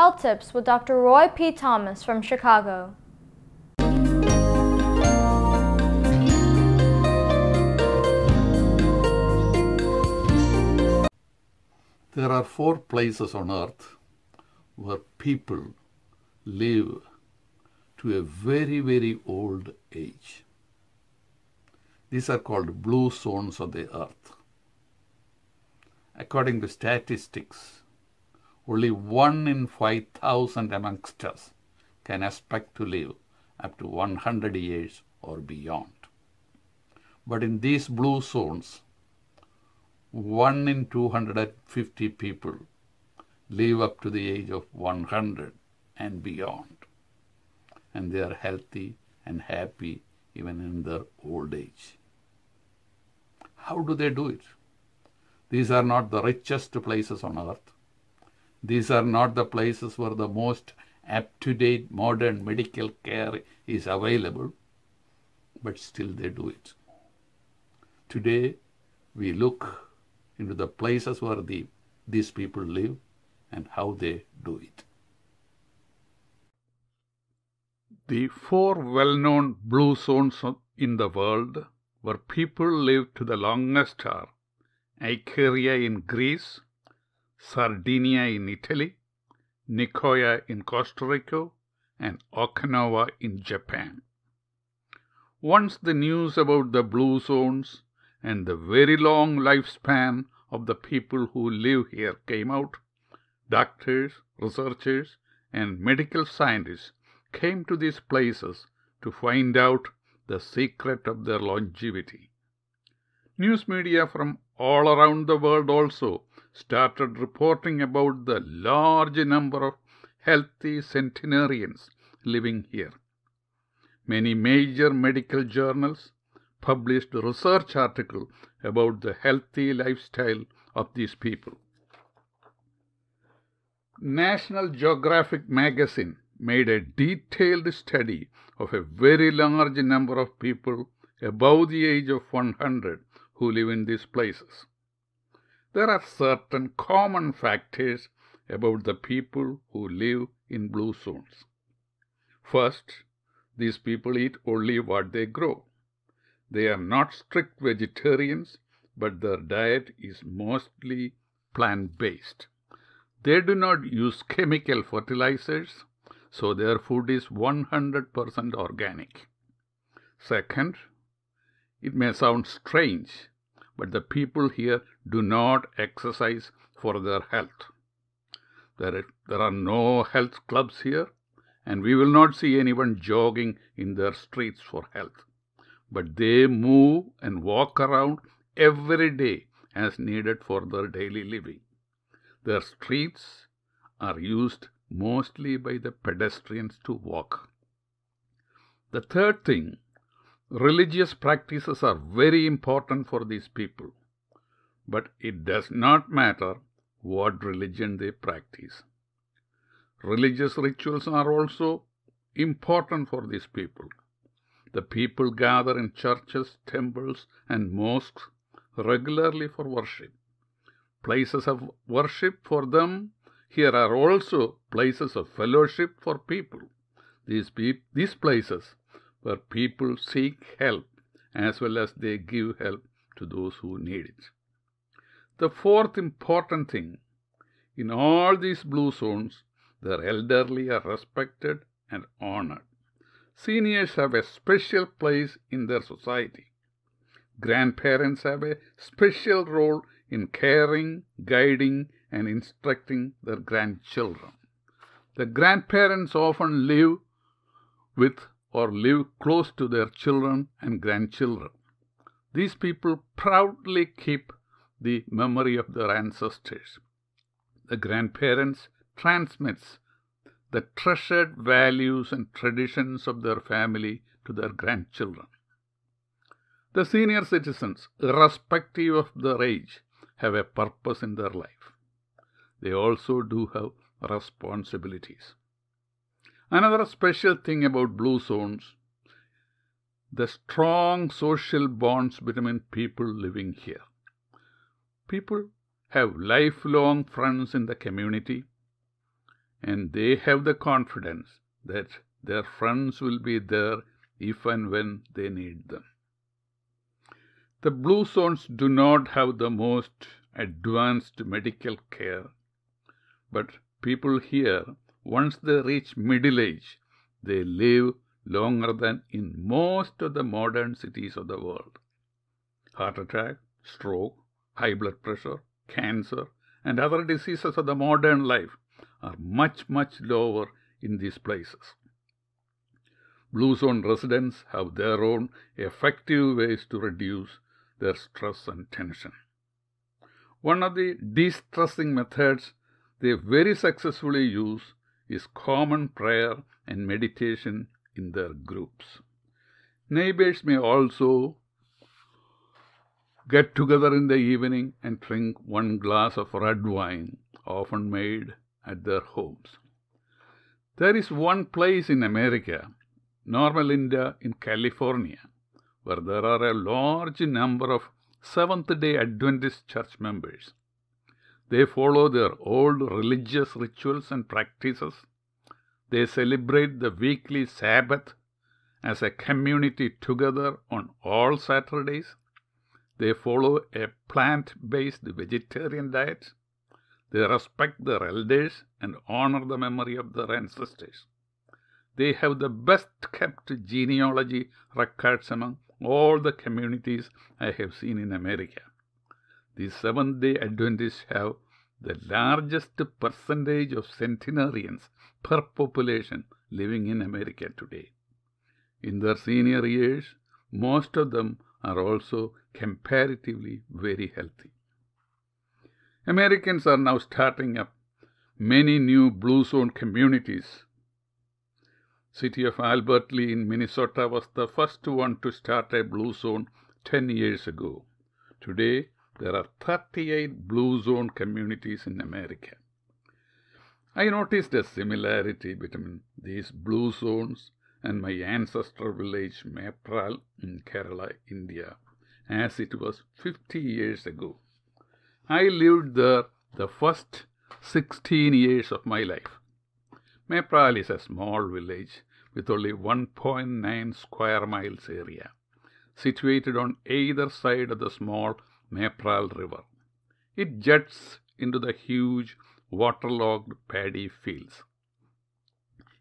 Health Tips with Dr. Roy P. Thomas from Chicago. There are 4 places on earth where people live to a very, very old age. These are called blue zones of the earth. According to statistics, only 1 in 5,000 amongst us can expect to live up to 100 years or beyond. But in these blue zones, 1 in 250 people live up to the age of 100 and beyond. And they are healthy and happy even in their old age. How do they do it? These are not the richest places on earth. These are not the places where the most up-to-date modern medical care is available, but still they do it. Today, we look into the places where these people live and how they do it. The 4 well-known blue zones in the world where people live to the longest are Icaria in Greece, Sardinia in Italy, Nicoya in Costa Rica, and Okinawa in Japan. Once the news about the blue zones and the very long lifespan of the people who live here came out, doctors, researchers, and medical scientists came to these places to find out the secret of their longevity. News media from all around the world also started reporting about the large number of healthy centenarians living here. Many major medical journals published research articles about the healthy lifestyle of these people. National Geographic magazine made a detailed study of a very large number of people above the age of 100 who live in these places. There are certain common factors about the people who live in blue zones. First, these people eat only what they grow. They are not strict vegetarians, but their diet is mostly plant-based. They do not use chemical fertilizers, so their food is 100% organic. Second, it may sound strange, but the people here do not exercise for their health. There are no health clubs here, and we will not see anyone jogging in their streets for health. But they move and walk around every day as needed for their daily living. Their streets are used mostly by the pedestrians to walk. The third thing, religious practices are very important for these people, but it does not matter what religion they practice. Religious rituals are also important for these people. The people gather in churches, temples, and mosques regularly for worship. Places of worship for them here are also places of fellowship for people. These places where people seek help as well as they give help to those who need it. The fourth important thing, in all these blue zones, the elderly are respected and honored. Seniors have a special place in their society. Grandparents have a special role in caring, guiding, and instructing their grandchildren. The grandparents often live with or live close to their children and grandchildren. These people proudly keep the memory of their ancestors. The grandparents transmits the treasured values and traditions of their family to their grandchildren. The senior citizens, irrespective of their age, have a purpose in their life. They also do have responsibilities. Another special thing about blue zones, the strong social bonds between people living here. People have lifelong friends in the community. and they have the confidence that their friends will be there if and when they need them. The blue zones do not have the most advanced medical care, but people here, once they reach middle age, they live longer than in most of the modern cities of the world. Heart attack, stroke, high blood pressure, cancer, and other diseases of the modern life are much, much lower in these places. Blue zone residents have their own effective ways to reduce their stress and tension. One of the de-stressing methods they very successfully use is common prayer and meditation in their groups. Neighbors may also get together in the evening and drink one glass of red wine, often made at their homes. There is one place in America, Normal India in California, where there are a large number of Seventh-day Adventist church members. They follow their old religious rituals and practices. They celebrate the weekly Sabbath as a community together on all Saturdays. They follow a plant-based vegetarian diet. They respect their elders and honor the memory of their ancestors. They have the best-kept genealogy records among all the communities I have seen in America. The Seventh-day Adventists have the largest percentage of centenarians per population living in America today. In their senior years, most of them are also comparatively very healthy. Americans are now starting up many new blue zone communities. City of Albert Lee in Minnesota was the first one to start a blue zone 10 years ago. Today, there are 38 blue zone communities in America. I noticed a similarity between these blue zones and my ancestral village Mepral in Kerala, India, as it was 50 years ago. I lived there the first 16 years of my life. Mepral is a small village with only 1.9 square miles area, situated on either side of the small Mepral River. It juts into the huge waterlogged paddy fields.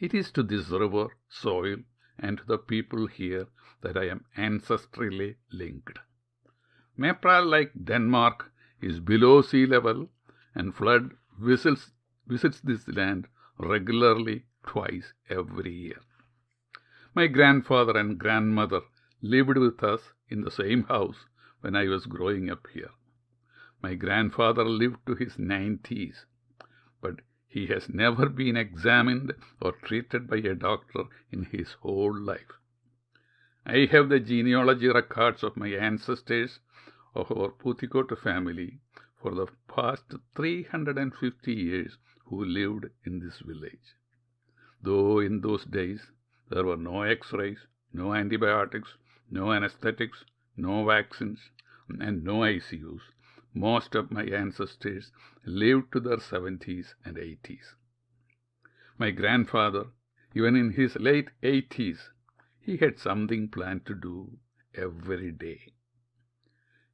It is to this river, soil, and to the people here that I am ancestrally linked. Mepral, like Denmark, is below sea level, and flood visits this land regularly twice every year. My grandfather and grandmother lived with us in the same house when I was growing up here. My grandfather lived to his 90s, but he has never been examined or treated by a doctor in his whole life. I have the genealogy records of my ancestors of our Puthikottu family for the past 350 years who lived in this village. Though in those days there were no X-rays, no antibiotics, no anesthetics, no vaccines, and no ICUs, most of my ancestors lived to their 70s and 80s. My grandfather, even in his late 80s, he had something planned to do every day.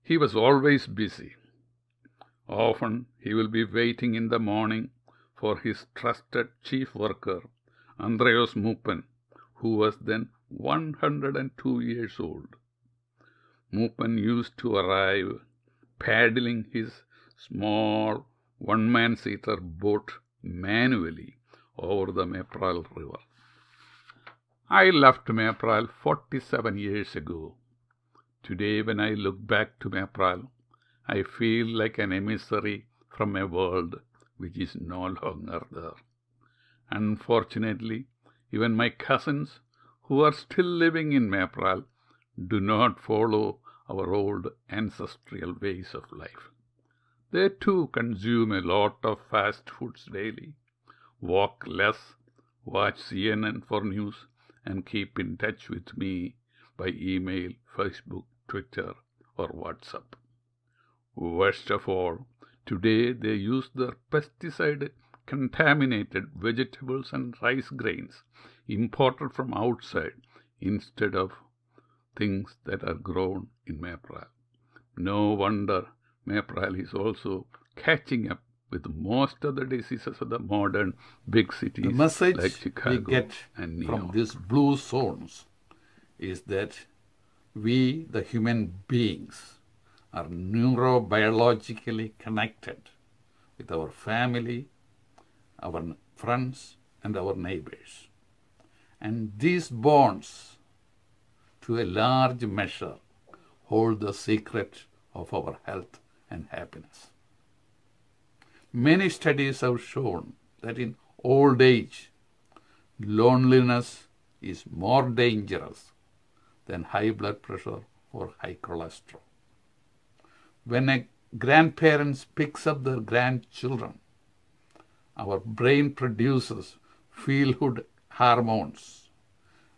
He was always busy. Often he will be waiting in the morning for his trusted chief worker, Andreas Muppen, who was then 102 years old. Muppen used to arrive paddling his small one-man-seater boat manually over the Mepral River. I left Mepral 47 years ago. Today, when I look back to Mepral, I feel like an emissary from a world which is no longer there. Unfortunately, even my cousins, who are still living in Mepral, do not follow our old ancestral ways of life. They too consume a lot of fast foods daily, walk less, watch CNN for news, and keep in touch with me by email, Facebook, Twitter, or WhatsApp. Worst of all, today they use their pesticide contaminated vegetables and rice grains imported from outside instead of things that are grown in Mepral. No wonder Mepral is also catching up with most of the diseases of the modern big cities The message like Chicago we get and New from York. these blue zones is that we, the human beings, are neurobiologically connected with our family, our friends, and our neighbors. And these bonds, to a large measure, hold the secret of our health and happiness. Many studies have shown that in old age, loneliness is more dangerous than high blood pressure or high cholesterol. When a grandparent picks up their grandchildren, our brain produces feel-good hormones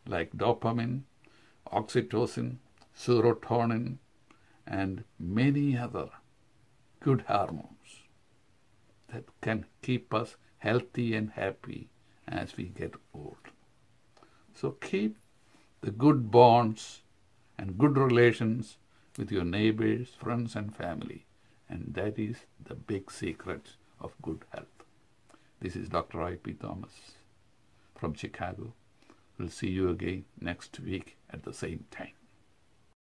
like dopamine, oxytocin, serotonin, and many other good hormones that can keep us healthy and happy as we get old. So keep the good bonds and good relations with your neighbors, friends, and family. And that is the big secret of good health. This is Dr. I.P. Thomas from Chicago. We'll see you again next week at the same time.